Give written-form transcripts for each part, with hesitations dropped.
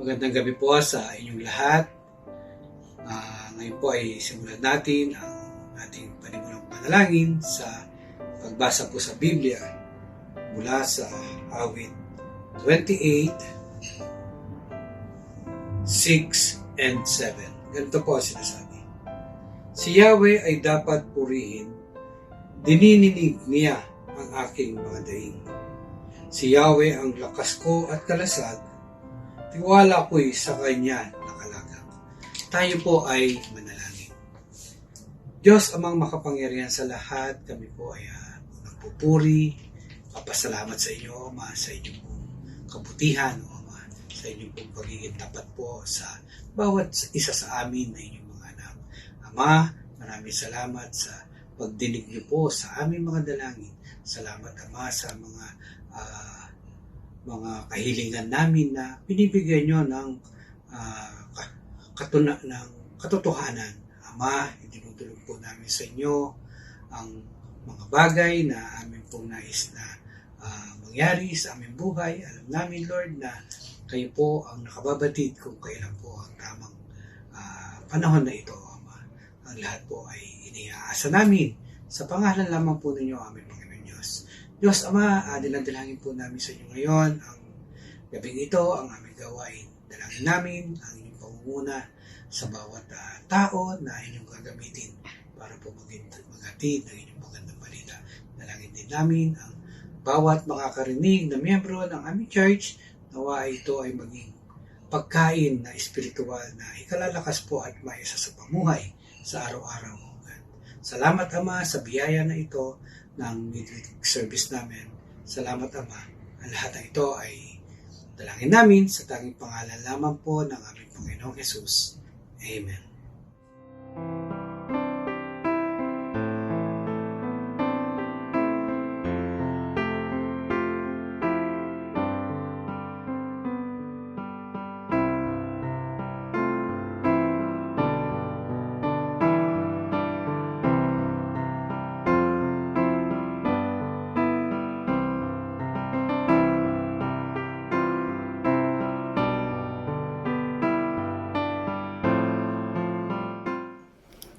Magandang gabi po sa inyong lahat. Ngayon po ay simulan natin ang ating panimulang panalangin sa pagbasa po sa Biblia mula sa awit 28, 6 and 7. Ganito po ang sinasabi. Si Yahweh ay dapat purihin, dinidinig niya ang aking mga daing. Si Yahweh ang lakas ko at kalasag, tiwala ko'y sa Kanya nakalagak. Tayo po ay manalangin. Diyos amang makapangyarihan sa lahat, kami po ay nagpupuri, papasalamat sa inyo, Ama, sa inyong pong kabutihan, Ama, sa inyong pong pagiging tapat po sa bawat isa sa amin na inyong mga anak. Ama, maraming salamat sa pagdinig niyo po sa aming mga dalangin. Salamat, Ama, sa mga kahilingan namin na binibigyan nyo ng katotohanan. Ama, itinutulog po namin sa inyo ang mga bagay na amin pong nais na mangyari sa aming buhay. Alam namin, Lord, na kayo po ang nakababatid kung kailan po ang tamang panahon na ito, Ama. Ang lahat po ay iniaasa namin sa pangalan lamang po ninyo, aming Panginoon Diyos. Diyos Ama, dilang-dalangin po namin sa inyo ngayon ang gabing ito, ang aming gawain. Dalangin namin ang inyong pangunguna sa bawat tao na inyong gagamitin para po maghatid ng inyong magandang balita. Dalangin din namin ang bawat makakarinig na miyembro ng aming church, nawa ito ay maging pagkain na espiritual na ikalalakas po at maisa sa pamuhay sa araw-araw. Salamat, Ama, sa biyaya na ito ng midweek service namin. Salamat, Ama. Ang lahat ng ito ay dalangin namin sa tanging pangalan lamang po ng aming Panginoong Jesus. Amen.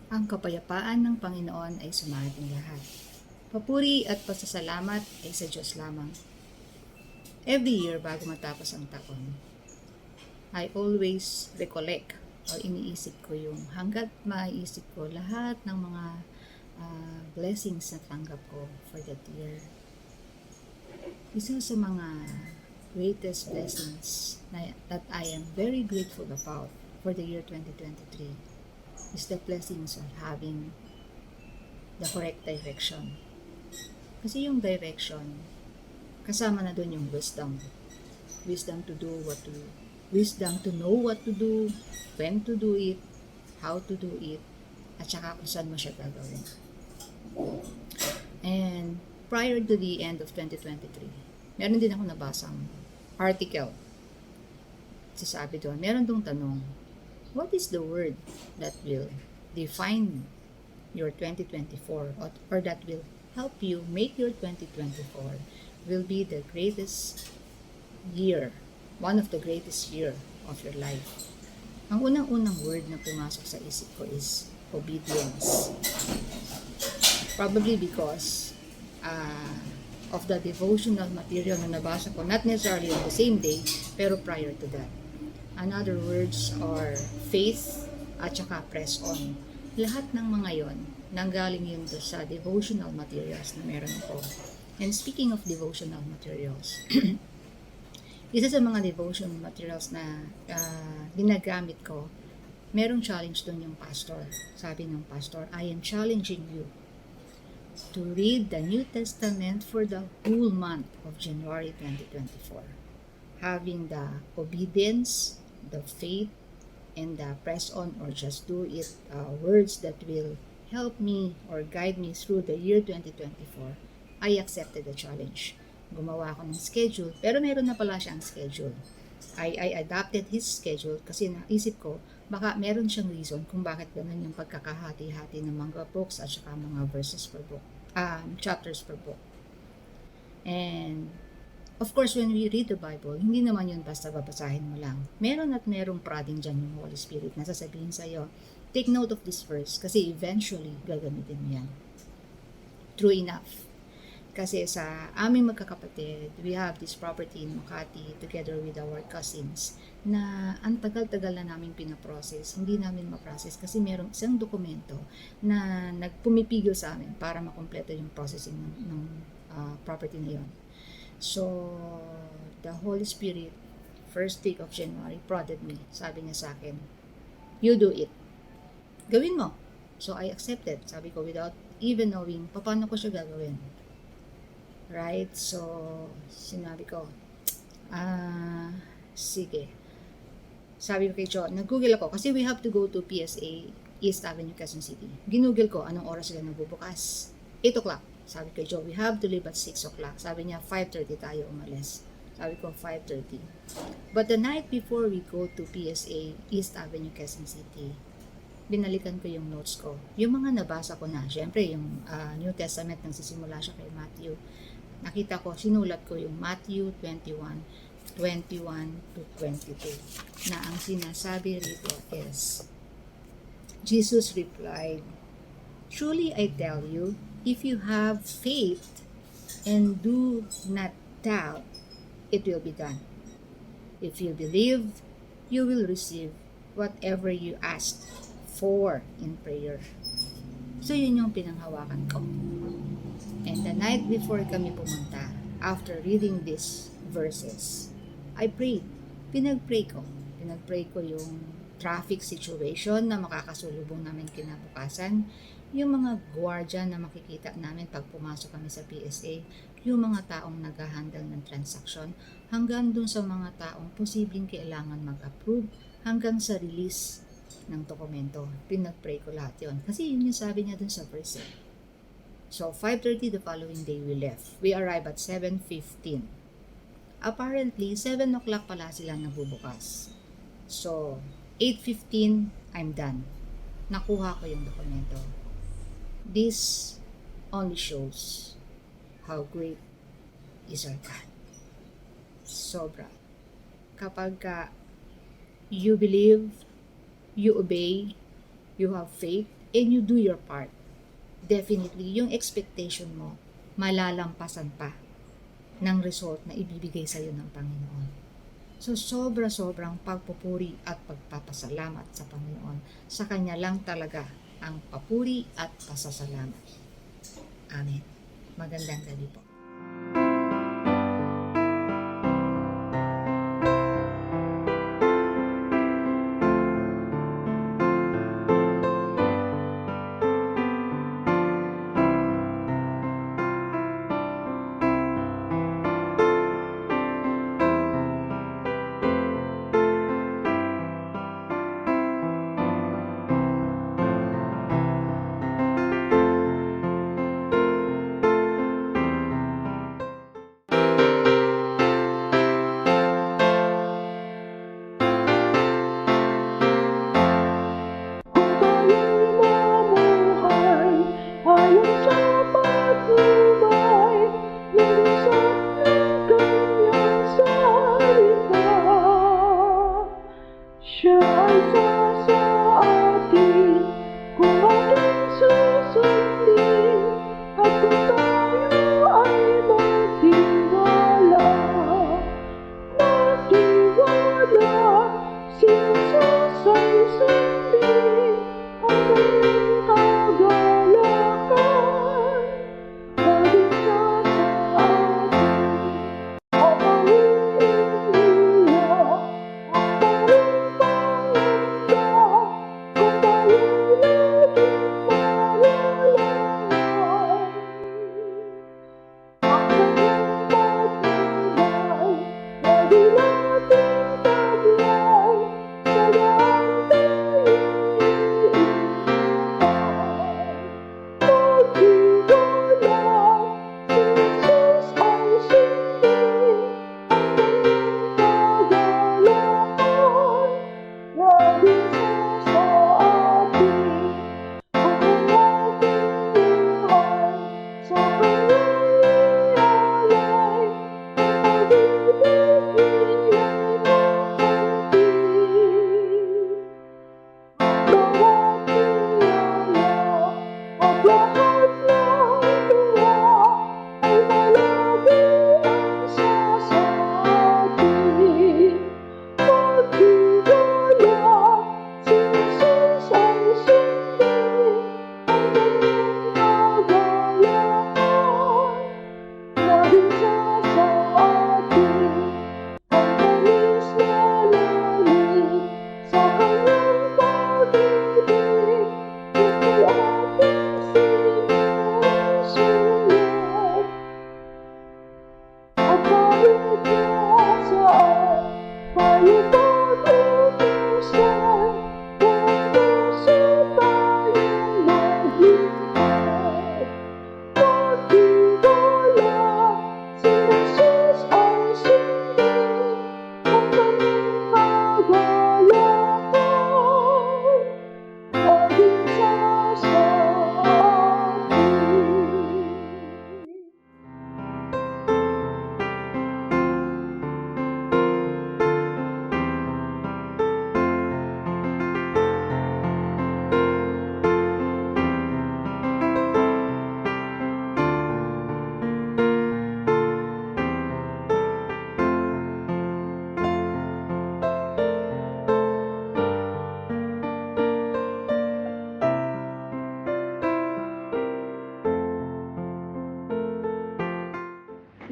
Ang kapayapaan ng Panginoon ay sumating lahat. Papuri at pasasalamat ay sa Diyos lamang. Every year bago matapos ang taon, I always recollect o iniisip ko yung hanggat maiisip ko lahat ng mga blessings na tanggap ko for that year. Isa sa mga greatest blessings that I am very grateful about for the year 2023 is the blessings of having the correct direction. Kasi yung direction, kasama na doon yung wisdom. Wisdom to do what to do. Wisdom to know what to do, when to do it, how to do it, at saka kung saan mo siya gagawin. And prior to the end of 2023, meron din ako nabasang article. Sasabi doon, meron dong tanong, what is the word that will define your 2024 or that will help you make your 2024 will be the greatest year, one of the greatest year of your life? Ang unang-unang word na pumasok sa isip ko is obedience. Probably because of the devotional material na nabasa ko, not necessarily on the same day, pero prior to that. Another words are faith at saka press on. Lahat ng mga yon, nanggaling yun sa devotional materials na meron ako. And speaking of devotional materials, isa sa mga devotional materials na ginagamit ko, merong challenge doon yung pastor. Sabi ng pastor, I am challenging you to read the New Testament for the whole month of January 2024. Having the obedience, the faith, and the press on or just do it words that will help me or guide me through the year 2024, I accepted the challenge. Gumawa ako ng schedule, pero meron na pala siyang schedule. I adapted his schedule kasi naisip ko, baka meron siyang reason kung bakit ganun yung pagkakahati-hati ng mga books at saka mga verses per book, chapters per book. And Of course, when we read the Bible, hindi naman yun basta babasahin mo lang. Meron at merong prodding dyan yung Holy Spirit na sasabihin sa'yo, take note of this verse kasi eventually gagamitin mo yan. True enough. Kasi sa aming magkakapatid, we have this property in Makati together with our cousins na ang tagal-tagal na namin pinaprocess. Hindi namin ma-process kasi merong isang dokumento na nagpumipigil sa amin para makompleto yung processing ng property na yun. So, the Holy Spirit, first week of January, prodded me. Sabi niya sa akin, you do it. Gawin mo. So, I accepted. Sabi ko, without even knowing, paano ko siya gagawin. Right? So, sinabi ko, sige. Sabi ko kay Joe, nag-google ako kasi we have to go to PSA East Avenue, Quezon City. Ginugol ko anong oras sila nagbubukas. 8 o'clock. Sabi ko, Joe, we have to leave at 6 o'clock. Sabi niya, 5:30 tayo umalis. Sabi ko, 5:30. But the night before we go to PSA East Avenue, Quezon City, binalikan ko yung notes ko. Yung mga nabasa ko na, syempre, yung New Testament, nagsisimula siya kay Matthew. Nakita ko, sinulat ko yung Matthew 21:21 to 22. Na ang sinasabi rito is, Jesus replied, truly I tell you, if you have faith and do not doubt, it will be done. If you believe, you will receive whatever you ask for in prayer. So, yun yung pinanghawakan ko. And the night before kami pumunta, after reading these verses, I prayed. Pinag-pray ko yung traffic situation na makakasulubong namin kinabukasan, yung mga gwardiya na makikita namin pag pumasok kami sa PSA, yung mga taong nag-handle ng transaction, hanggang dun sa mga taong posibleng kailangan mag-approve, hanggang sa release ng dokumento. Pinag-pray ko lahat yun. Kasi yun yung sabi niya dun sa verse. So, 5:30 the following day we left. We arrived at 7:15. Apparently, 7 o'clock pala sila nagbubukas. So, 8:15, I'm done. Nakuha ko yung dokumento. This only shows how great is our God. Sobra. Kapag you believe, you obey, you have faith, and you do your part, definitely, yung expectation mo, malalampasan pa ng result na ibibigay sa'yo ng Panginoon. So, sobra-sobrang pagpupuri at pagpapasalamat sa Panginoon. Sa Kanya lang talaga ang papuri at pasasalamat. Amen. Magandang gabi po.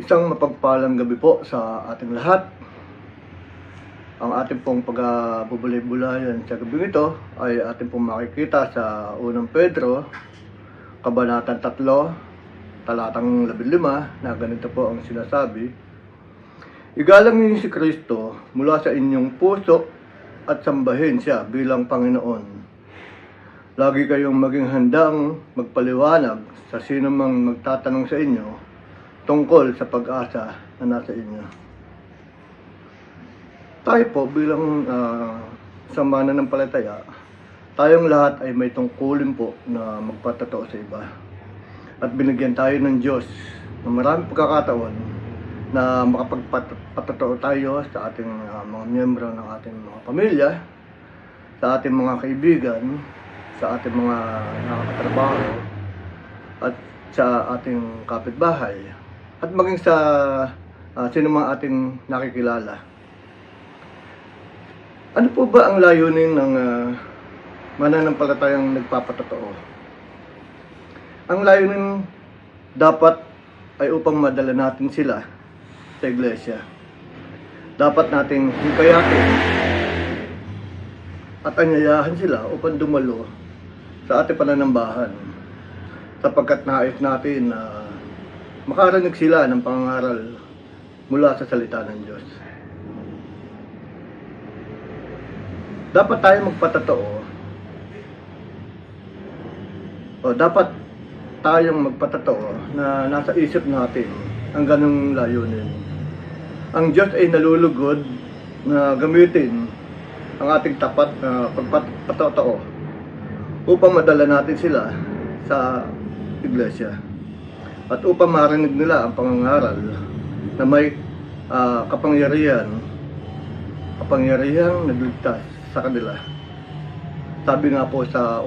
Isang mapagpalang gabi po sa ating lahat. Ang ating pong pagbubulay-bulayan sa gabi ito ay ating pong makikita sa unang Pedro, Kabanatang 3, talatang 15, na ganito po ang sinasabi: "Igalang niyo si Kristo mula sa inyong puso at sambahin siya bilang Panginoon. Lagi kayong maging handang magpaliwanag sa sino mang magtatanong sa inyo tungkol sa pag-asa na nasa inyo." Tayo po bilang sa mananampalataya, tayong lahat ay may tungkulin po na magpatotoo sa iba. At binigyan tayo ng Diyos ng maraming pagkakataon na makapagpatotoo tayo sa ating mga miyembro ng ating mga pamilya, sa ating mga kaibigan, sa ating mga nakakatrabaho, at sa ating kapitbahay, at maging sa sino mga ating nakikilala. Ano po ba ang layunin ng mananampalatayang nagpapatotoo? Ang layunin dapat ay upang madala natin sila sa iglesia. Dapat nating hikayatin at anyayahan sila upang dumalo sa ating pananambahan, sapagkat nais natin na makarinig sila ng pangangaral mula sa salita ng Diyos. Dapat tayo magpatotoo, o dapat tayong magpatotoo na nasa isip natin ang ganung layunin. Ang Diyos ay nalulugod na gamitin ang ating tapat na pagpatotoo upang madala natin sila sa iglesia, at upang marinig nila ang pangangaral na may kapangyarihang nagligtas sa kanila. Sabi nga po sa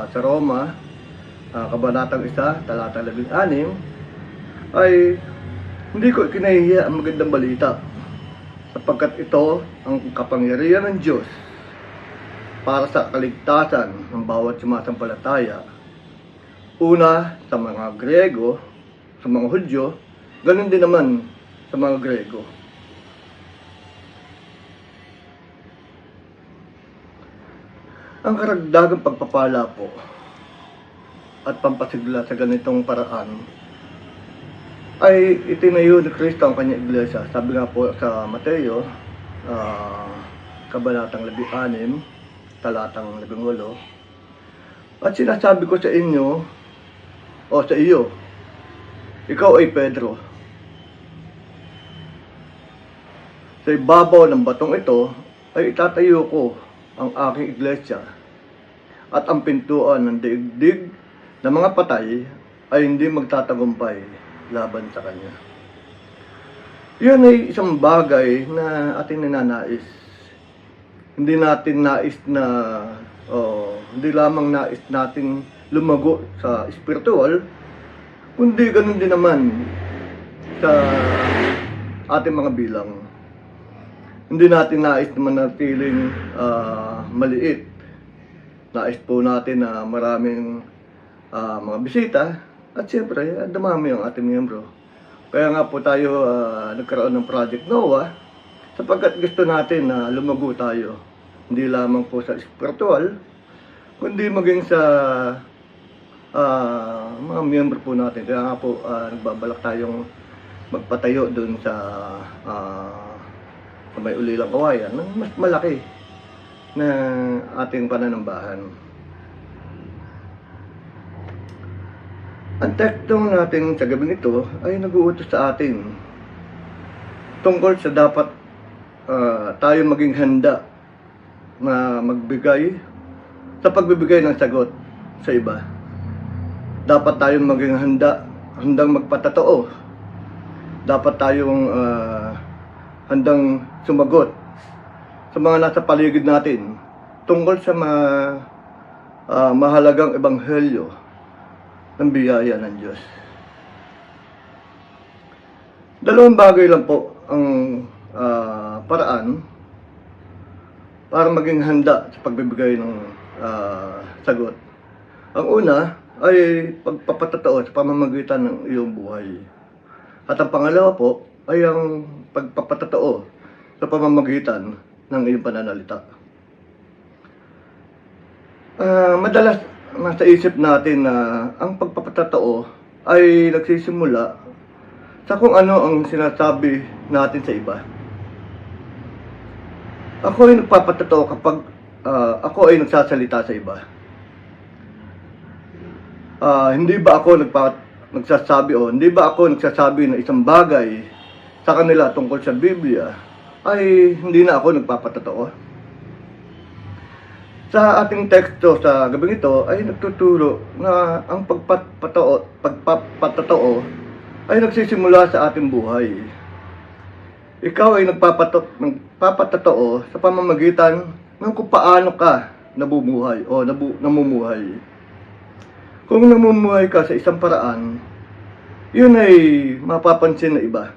sa Roma, Kabanatang 1, talatang 16, ay hindi ko ikinahihiya ang magandang balita, sapagkat ito ang kapangyarihan ng Diyos para sa kaligtasan ng bawat sumasampalataya. Una, sa mga Grego, sa mga Hudyo, ganun din naman sa mga Grego. Ang karagdagang pagpapala po at pampasigla sa ganitong paraan ay itinayo ni Kristo ang kanyang iglesia. Sabi nga po sa Mateo, Kabanatang 16, talatang 18, "At sinasabi ko sa inyo, o sa iyo, ikaw ay Pedro. Sa ibabaw ng batong ito ay itatayo ko ang aking iglesia, at ang pintuan ng daigdig ng mga patay ay hindi magtatagumpay laban sa kanya." Yan ay isang bagay na ating ninanais. Hindi natin nais na, hindi lamang nais nating lumago sa spiritual, kundi ganun din naman sa ating mga bilang. Hindi natin nais na manatiling maliit. Nais po natin na maraming mga bisita, at siyempre dumami ang ating miyembro. Kaya nga po tayo nagkaroon ng Project Noah, sapagkat gusto natin na lumago tayo, hindi lamang po sa spiritual, kundi maging sa mga miyembro po natin. Kaya nga po nagbabalak tayong magpatayo doon sa may ulilang kawayan ng mas malaki na ating pananambahan. Ang tekstong natin sa gabi nito ay nag-uutos sa atin tungkol sa dapat tayo maging handa na magbigay sa pagbibigay ng sagot sa iba. Dapat tayong maging handang magpatotoo. Dapat tayong handang sumagot sa mga nasa paligid natin tungkol sa mga mahalagang ebanghelyo ng biyaya ng Diyos. Dalawang bagay lang po ang paraan para maging handa sa pagbibigay ng sagot. Ang una ay pagpapatotoo sa pamamagitan ng iyong buhay. At ang pangalawa po ay ang pagpapatotoo sa pamamagitan ng iyong pananalita. Madalas nasa isip natin na ang pagpapatotoo ay nagsisimula sa kung ano ang sinasabi natin sa iba. Ako ay nagpapatotoo kapag ako ay nagsasalita sa iba. Hindi ba ako nagsasabi ng isang bagay sa kanila tungkol sa Biblia ay hindi na ako nagpapatotoo. Sa ating teksto sa gabing ito ay nagtuturo na ang pagpapatotoo ay nagsisimula sa ating buhay. Ikaw ay nagpapatotoo sa pamamagitan ng kung paano ka namumuhay o namumuhay. Kung namumuhay ka sa isang paraan, yun ay mapapansin na iba.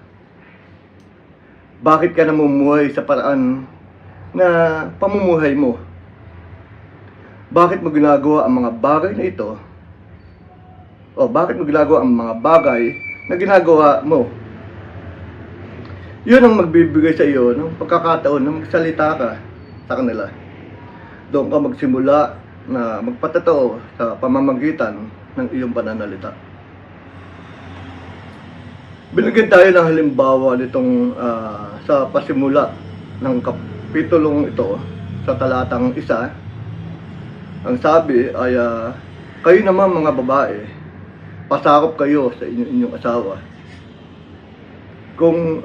Bakit ka namumuhay sa paraan na pamumuhay mo? Bakit mo ginagawa ang mga bagay na ito? O bakit mo ginagawa ang mga bagay na ginagawa mo? Yun ang magbibigay sa iyo ng pagkakataon na magsalita ka sa kanila. Doon ka magsimula na magpatotoo sa pamamagitan ng iyong pananalita. Binigyan tayo ng halimbawa nitong sa pasimula ng kapitulong ito sa talatang 1. Ang sabi ay kayo naman mga babae, pasakop kayo sa inyong asawa. Kung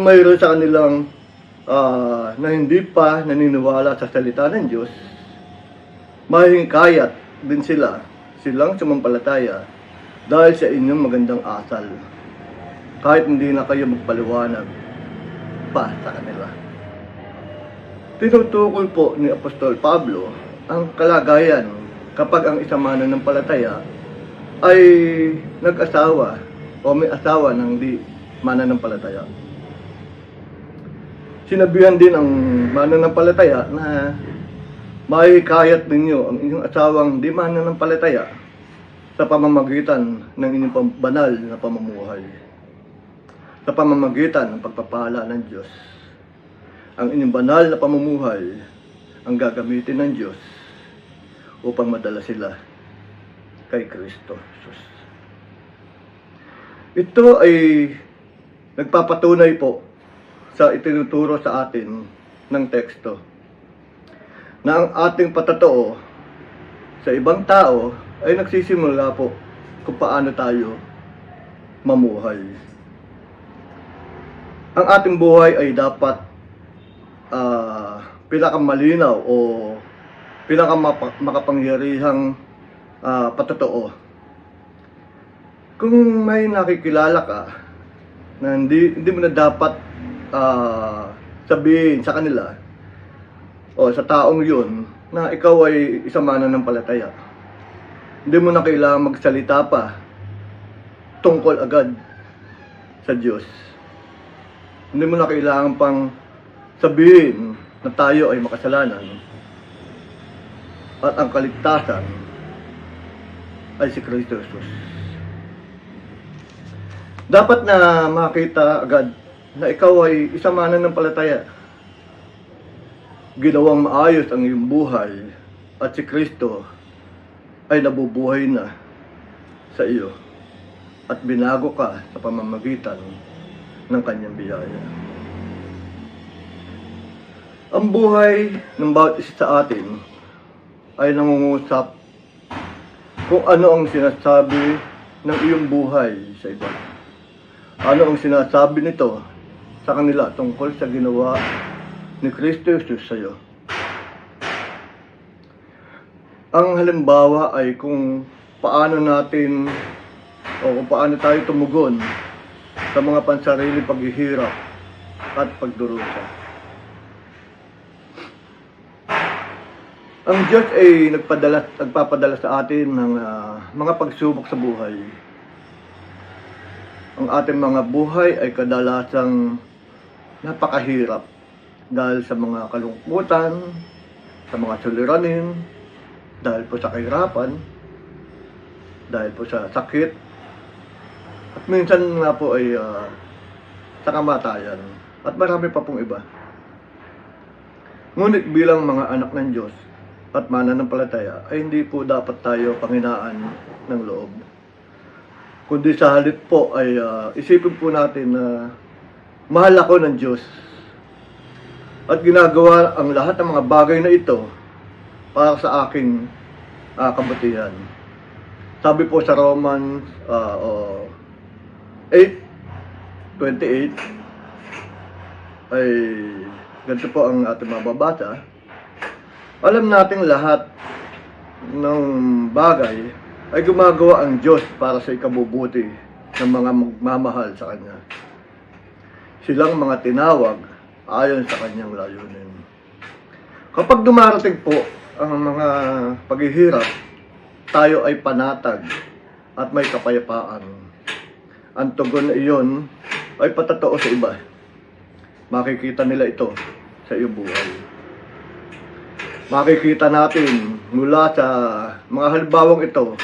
mayroon sa kanilang na hindi pa naniniwala sa salita ng Diyos, mahihingkayat din silang sumampalataya dahil sa inyong magandang asal, kahit hindi na kayo magpaliwanag pa sa kanila. Tinutukol po ni Apostol Pablo ang kalagayan kapag ang isang mananampalataya ay nag-asawa o may asawa ng di mananampalataya. Sinabihan din ang mananampalataya na mahihikayat ninyo ang inyong asawang di mananampalataya sa pamamagitan ng inyong banal na pamumuhay, sa pamamagitan ng pagpapala ng Diyos. Ang inyong banal na pamumuhay ang gagamitin ng Diyos upang madala sila kay Kristo Jesus. Ito ay nagpapatunay po sa itinuturo sa atin ng teksto na ang ating patotoo sa ibang tao ay nagsisimula po kung paano tayo mamuhay. Ang ating buhay ay dapat pinakamalinaw o pinakamakapangyarihang patotoo. Kung may nakikilala ka na hindi mo na dapat sabihin sa kanila o sa taong yun na ikaw ay isang mananampalataya, hindi mo na kailangan magsalita pa tungkol agad sa Diyos. Hindi mo na kailangan pang sabihin na tayo ay makasalanan at ang kaligtasan ay si Kristo Jesus. Dapat na makita agad na ikaw ay isang mananampalataya. Ginawang maayos ang iyong buhay at si Kristo ay nabubuhay na sa iyo at binago ka sa pamamagitan ng kanyang biyaya. Ang buhay ng bawat isa sa atin ay nangungusap kung ano ang sinasabi ng iyong buhay sa iba. Ano ang sinasabi nito sa kanila tungkol sa ginawa ni Kristo Jesus sa iyo. Ang halimbawa ay kung paano natin o kung paano tayo tumugon sa mga pansarili paghihirap at pagdurusa. Ang Diyos ay nagpapadala sa atin ng mga pagsubok sa buhay. Ang ating mga buhay ay kadalasang napakahirap dahil sa mga kalungkutan, sa mga suliranin, dahil po sa kahirapan, dahil po sa sakit, minsan nga po ay sa kamatayan, at marami pa pong iba. Ngunit bilang mga anak ng Diyos at mananampalataya, ay hindi po dapat tayo panghinaan ng loob. Kundi sa halip po ay isipin po natin na mahal ako ng Diyos at ginagawa ang lahat ng mga bagay na ito para sa aking kabutihan. Sabi po sa Romans 8:28 ay ganito po ang ating mababasa. Alam nating lahat ng bagay ay gumagawa ang Diyos para sa ikabubuti ng mga magmamahal sa Kanya. Silang mga tinawag ayon sa Kanyang layunin. Kapag dumarating po ang mga paghihirap, tayo ay panatag at may kapayapaan. Ang tugon na iyon ay patatoo sa iba. Makikita nila ito sa iyong buhay. Makikita natin mula sa mga halimbawang ito,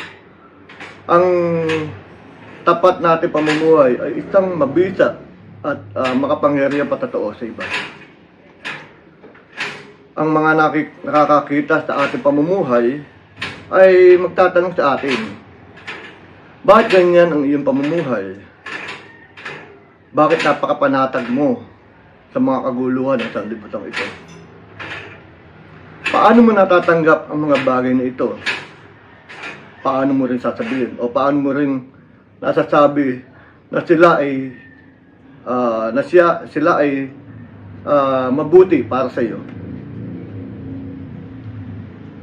ang tapat natin pamumuhay ay isang mabisa at makapangyarihang patatoo sa iba. Ang mga nakakakita sa ating pamumuhay ay magtatanong sa atin, bakit ganyan ang iyong pamumuhay? Bakit napakapanatag mo sa mga kaguluhan ng sanlibutan ito? Paano mo natatanggap ang mga bagay na ito? Paano mo rin sasabihin? O paano mo rin nasasabi na sila ay mabuti para sa iyo?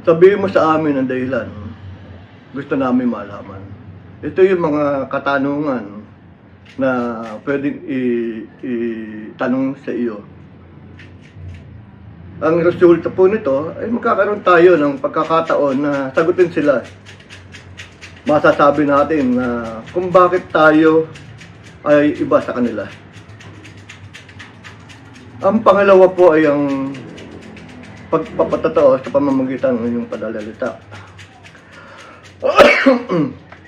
Sabihin mo sa amin ang dahilan. Gusto namin malaman. Ito yung mga katanungan na pwedeng itanong sa iyo. Ang resulta po nito ay magkakaroon tayo ng pagkakataon na sagutin sila. Masasabi natin na kung bakit tayo ay iba sa kanila. Ang pangalawa po ay ang pagpapatotoo sa pamamagitan ng iyong padalalita.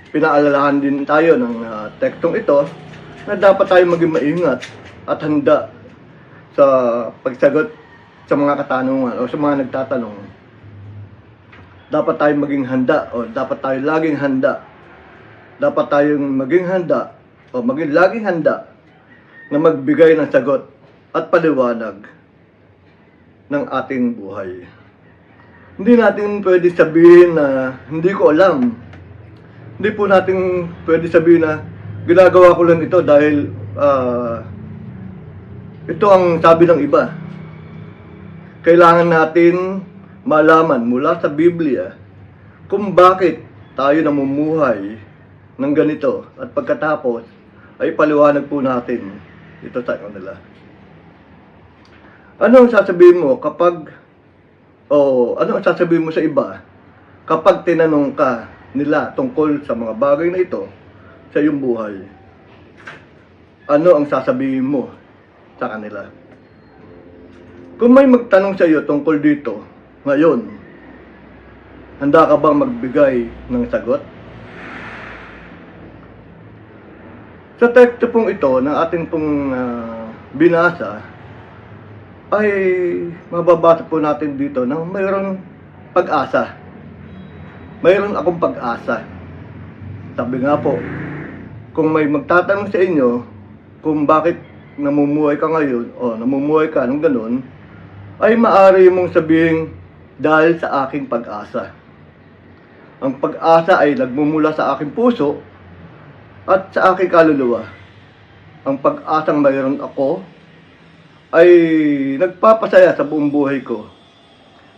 Pinaalalahan din tayo ng tekstong ito na dapat tayo maging maingat at handa sa pagsagot sa mga katanungan o sa mga nagtatanong. Dapat tayo maging handa o dapat tayo laging handa. Dapat tayong maging handa o maging laging handa na magbigay ng sagot at paliwanag ng ating buhay. Hindi natin pwede sabihin na hindi ko alam. Hindi po natin pwede sabihin na ginagawa ko lang ito dahil ito ang sabi ng iba. Kailangan natin malaman mula sa Biblia kung bakit tayo namumuhay ng ganito at pagkatapos ay paliwanag po natin ito sa kanila. Ano ang sasabihin mo ano ang sasabihin mo sa iba kapag tinanong ka nila tungkol sa mga bagay na ito sa iyong buhay? Ano ang sasabihin mo sa kanila? Kung may magtanong sa iyo tungkol dito ngayon, handa ka bang magbigay ng sagot? Sa teksto pong ito na ating pong binasa, ay mababasa po natin dito na mayroong pag-asa. Mayroon akong pag-asa. Sabi nga po, kung may magtatanong sa inyo kung bakit namumuhay ka ngayon o namumuhay ka ng ganun, ay maaari mong sabihin dahil sa aking pag-asa. Ang pag-asa ay nagmumula sa aking puso at sa aking kaluluwa. Ang pag-asang mayroon ako ay nagpapasaya sa buong buhay ko.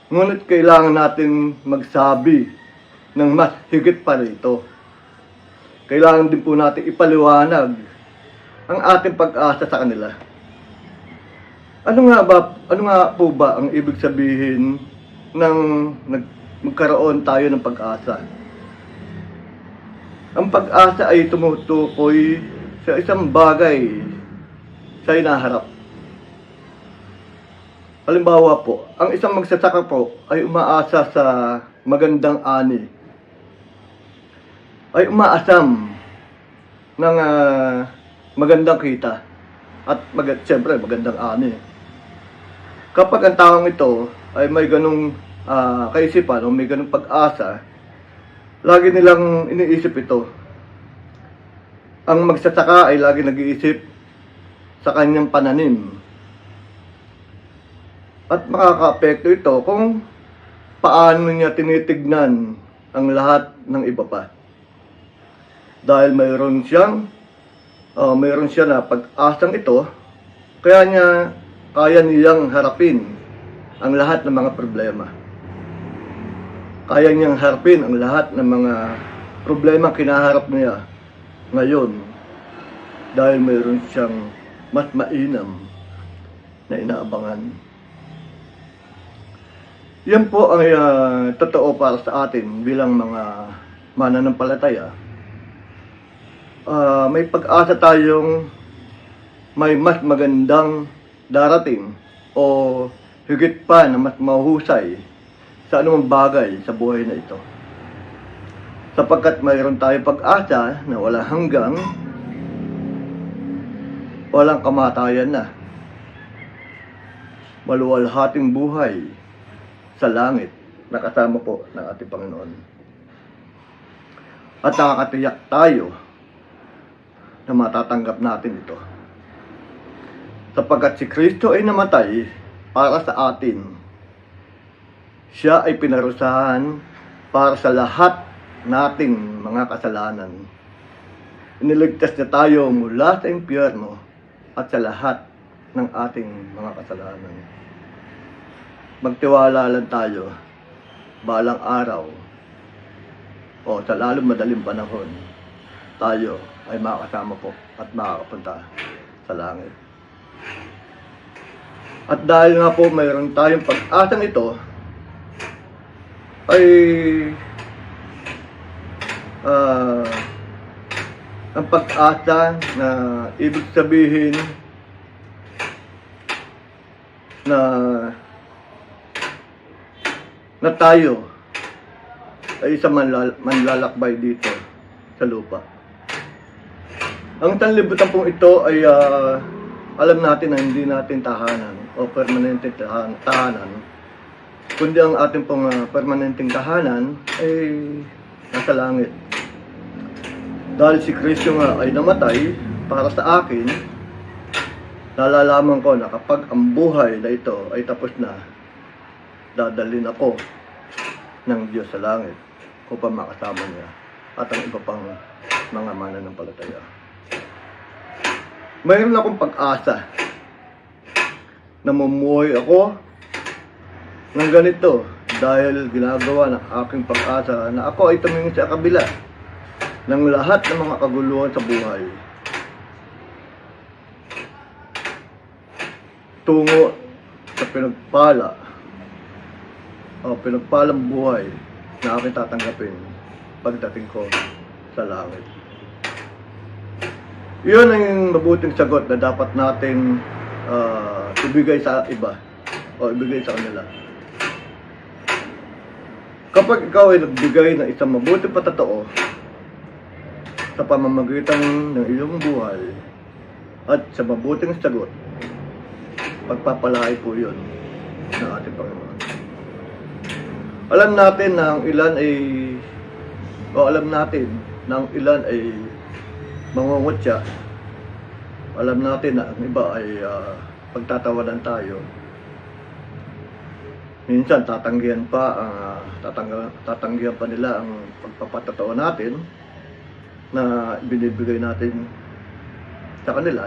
Ngunit kailangan natin magsabi ng mas higit pa rito. Kailangan din po natin ipaliwanag ang ating pag-asa sa kanila. Ano nga po ba ang ibig sabihin ng magkaroon tayo ng pag-asa? Ang pag-asa ay tumutukoy sa isang bagay sa hinaharap. Halimbawa po, ang isang magsasaka po ay umaasa sa magandang ani. Ay umaasam ng magandang kita at siyempre magandang ani. Kapag ang taong ito ay may ganung kaisipan o may ganung pag-asa, lagi nilang iniisip ito. Ang magsasaka ay lagi nag-iisip sa kanyang pananim. At makaka-apekto ito kung paano niya tinitignan ang lahat ng iba pa. Dahil mayroon siya na pag-asang ito, kaya niyang harapin ang lahat ng mga problema. Kaya niyang harapin ang lahat ng mga problema kinaharap niya ngayon dahil mayroon siyang mas mainam na inaabangan. Yan po ang totoo para sa atin bilang mga mananampalataya. May pag-asa tayong may mas magandang darating o higit pa na mas mahusay sa anumang bagay sa buhay na ito. Sapagkat mayroon tayong pag-asa na walang kamatayan na. Maluwalhating buhay sa langit na kasama po ng ating Panginoon. At nakakatiyak tayo na matatanggap natin ito. Sapagkat si Kristo ay namatay para sa atin. Siya ay pinarusahan para sa lahat nating mga kasalanan. Iniligtas niya tayo mula sa impyerno at sa lahat ng ating mga kasalanan. Magtiwala lang tayo, balang araw o sa lalong madaling panahon, tayo ay makakasama po at makakapunta sa langit. At dahil nga po mayroon tayong pag-asang ito, ay ang pag-asa na ibig sabihin na tayo ay isang manlalakbay dito sa lupa. Ang sanlibutan pong ito ay alam natin na hindi natin tahanan o permanente tahanan, kundi ang ating pong permanenteng tahanan ay nasa langit. Dahil si Kristo nga ay namatay para sa akin, nalalaman ko na kapag ang buhay na ito ay tapos na, dadalhin ako ng Diyos sa langit upang makasama niya at ang iba pang mga mananampalataya. Mayroon akong pag-asa na mumuhay ako ng ganito dahil ginagawa ng aking pag-asa na ako ay tumingin sa kabila ng lahat ng mga kaguluhan sa buhay tungo sa pinagpalang buhay na aking tatanggapin pagdating ko sa langit. Iyon ang mabuting sagot na dapat natin ibigay sa iba o ibigay sa kanila. Kapag ikaw ay nagbigay ng isang mabuting patatoo sa pamamagitan ng iyong buhay at sa mabuting sagot, pagpapalaki po yun ng ating Panginoon. Alam natin na ang ilan ay mangungutya. Alam natin na ang iba ay pagtatawanan tayo. Minsan tatanggihan pa nila ang pagpapatotoo natin na binibigay natin sa kanila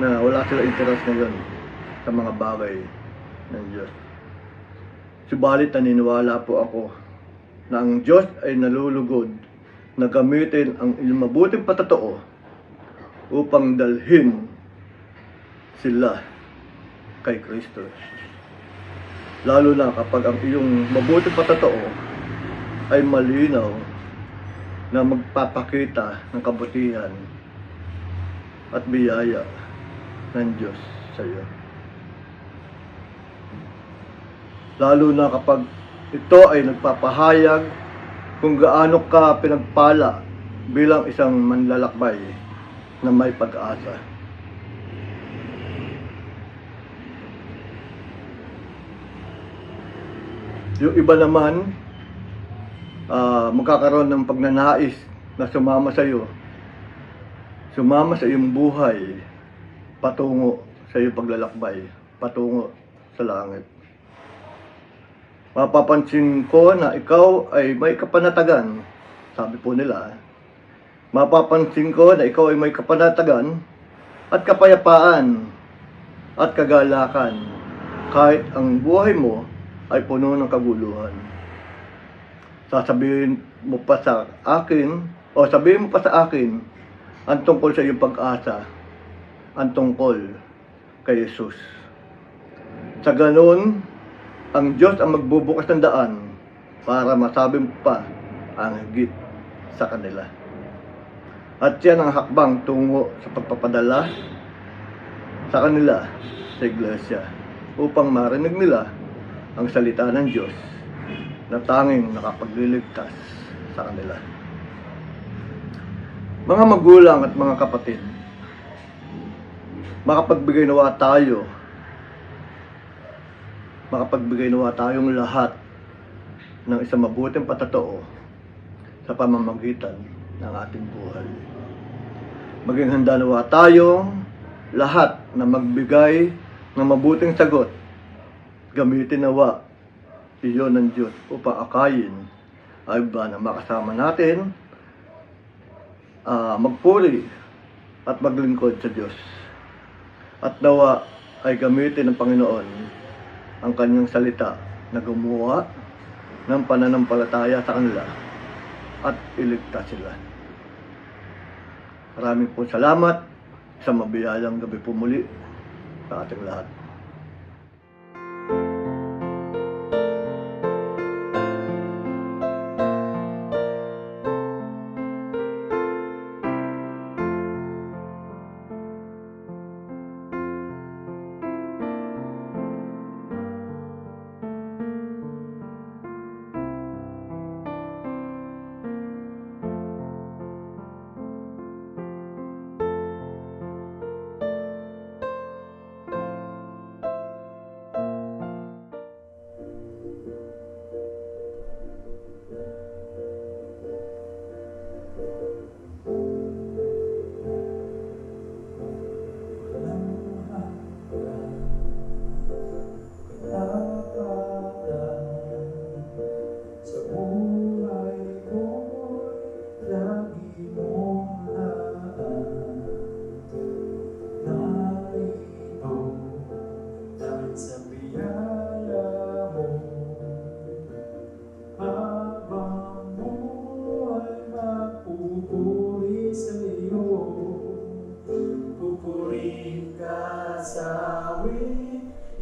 na wala sila interest ngayon sa mga bagay ng Diyos. Subalit naniniwala po ako na ang Diyos ay nalulugod na gamitin ang iyong mabuting patatoo upang dalhin sila kay Kristo. Lalo na kapag ang iyong mabuting patatoo ay malinaw na magpapakita ng kabutihan at biyaya ng Diyos sa iyo. Lalo na kapag ito ay nagpapahayag kung gaano ka pinagpala bilang isang manlalakbay na may pag-asa. Yung iba naman, magkakaroon ng pagnanais na sumama sa iyo, sumama sa iyong buhay, patungo sa iyong paglalakbay, patungo sa langit. Mapapansin ko na ikaw ay may kapanatagan, sabi po nila. Mapapansin ko na ikaw ay may kapanatagan at kapayapaan at kagalakan kahit ang buhay mo ay puno ng kaguluhan. Sasabihin mo pa sa akin, o sabihin mo pa sa akin, ang tungkol sa iyong pag-asa, ang tungkol kay Jesus. Sa ganun, ang Diyos ang magbubukas ng daan para masabi mo pa ang higit sa kanila. At yan ang hakbang tungo sa pagpapadala sa kanila sa iglesia upang marinig nila ang salita ng Diyos na tanging nakapagliligtas sa kanila. Mga magulang at mga kapatid, makapagbigay nawa tayong lahat ng isang mabuting patotoo sa pamamagitan ng ating buhay. Maging handa nawa tayong lahat na magbigay ng mabuting sagot. Gamitin nawa iyon ng Diyos upang akayin ay ba na makasama natin magpuri at maglingkod sa Diyos. At nawa ay gamitin ng Panginoon ang kanyang salita na gumawa ng pananampalataya sa kanila at iligtas sila. Maraming po salamat sa mabiyayang gabi po muli sa ating lahat.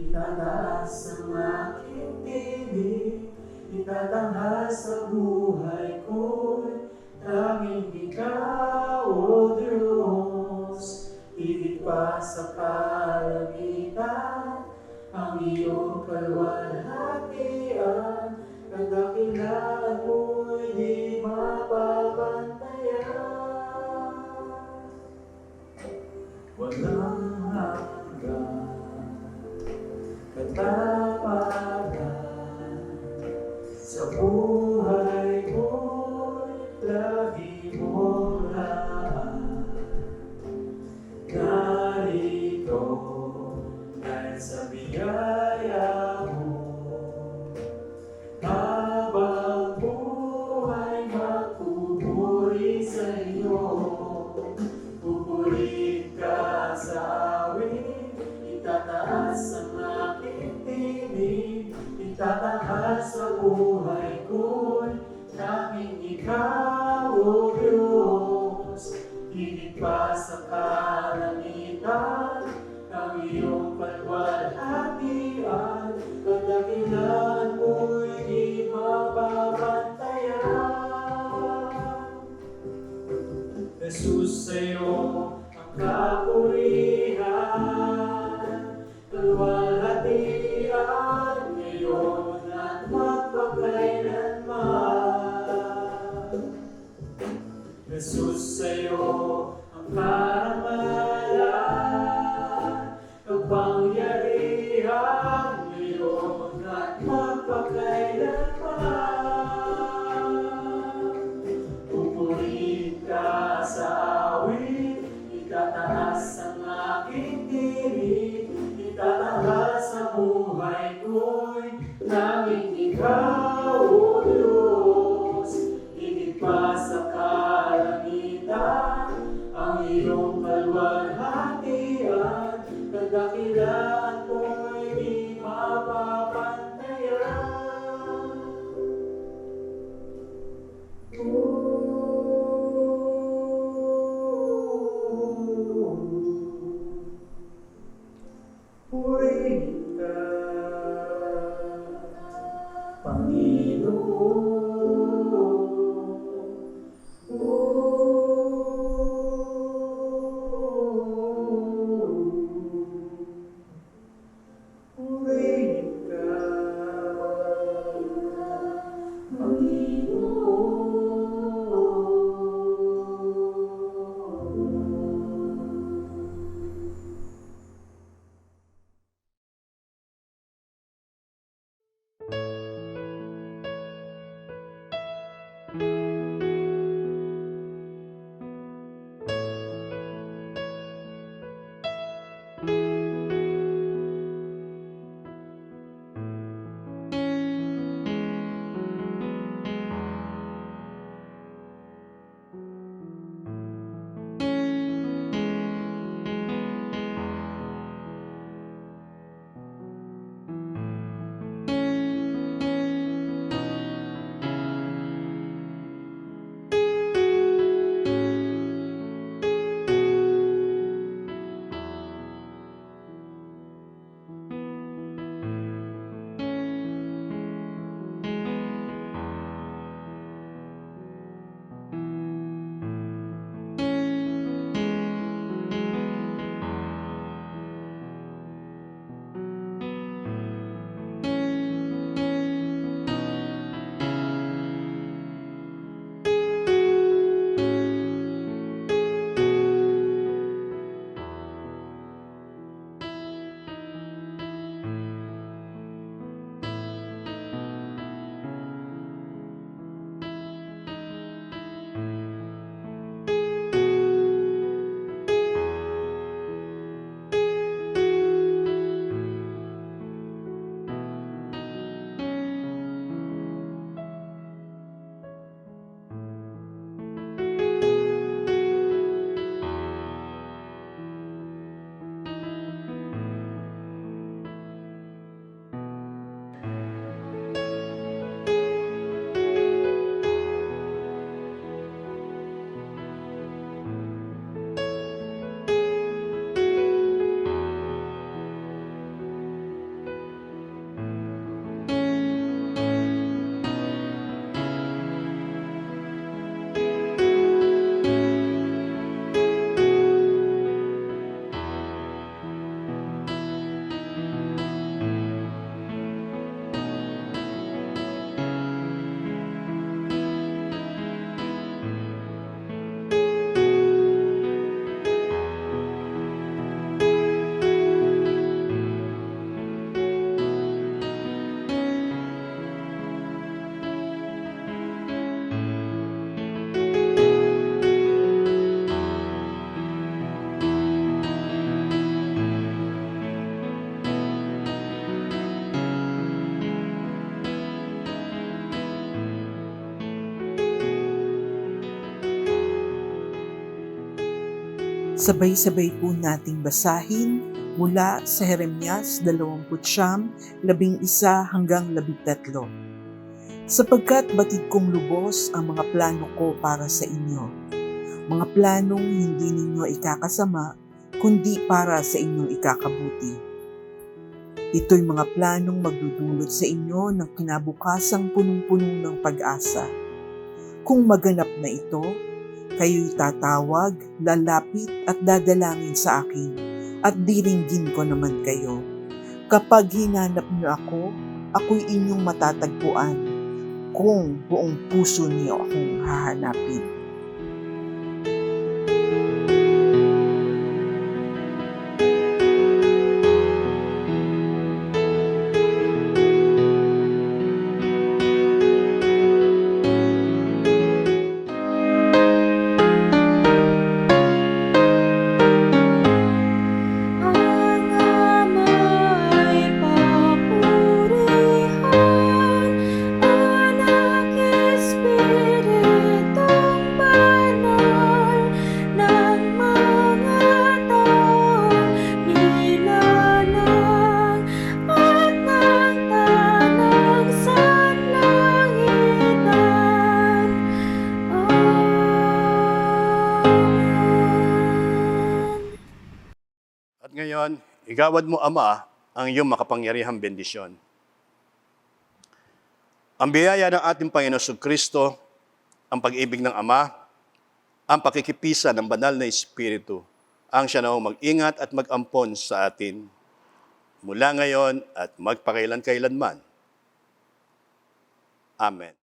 Itataas ang aking tinig, itatanghal sa buhay ko'y tanging ikaw, O Diyos. Higit pa sa kalangitan, ang iyong kalwalhatian, kadakilaan mo'y di mapapantayan. Walang hanggan katapanan sa buhay ko'y lagi mong laan. Narito dahil sa biyaya mo, habang buhay magpupuri sa iyo. Pupuri ka sa awit, itataas ang aking tinig, itataas sa buhay ko'y tanging ikaw, O Diyos. Higit pa sa kalangitan, ang iyong kalwalhatian, kadakilaan mo'y di mapapantayan. Jesus, sa'yo ang kapurihan, kalwalhatian, ngayon at magpakailanman. Jesus, sa'yo ang karangalan, kapangyarihan ngayon at magpakailanman. Pupurihin ka sa awit, itataas ang aking tinig, itataas ang buhay ko'y nanging ikaw, O Diyos. Higit pa sa kalangitan, ang iyong kalwalhatian, kadakilaan ko'y di mapapantayan. Purihin ka, Panginoon. Purihin ka, Panginoon. Sabay-sabay po nating basahin mula sa Jeremias 29:11 hanggang 13. Sapagkat batid kong lubos ang mga plano ko para sa inyo, mga planong hindi ninyo ikakasama, kundi para sa inyong ikakabuti. Ito'y mga planong magdudulot sa inyo ng kinabukasang punong-puno ng pag-asa. Kung maganap na ito, kayo'y tatawag, lalapit at dadalangin sa akin, at diringgin ko naman kayo. Kapag hinanap niyo ako, ako'y inyong matatagpuan, kung buong puso niyo akong hahanapin. At ngayon, igawad mo, Ama, ang iyong makapangyarihang bendisyon. Ang biyaya ng ating Panginoon Kristo, ang pag-ibig ng Ama, ang pakikipisa ng banal na Espiritu, ang siya na mag-ingat at mag-ampon sa atin, mula ngayon at magpakailan-kailanman. Amen.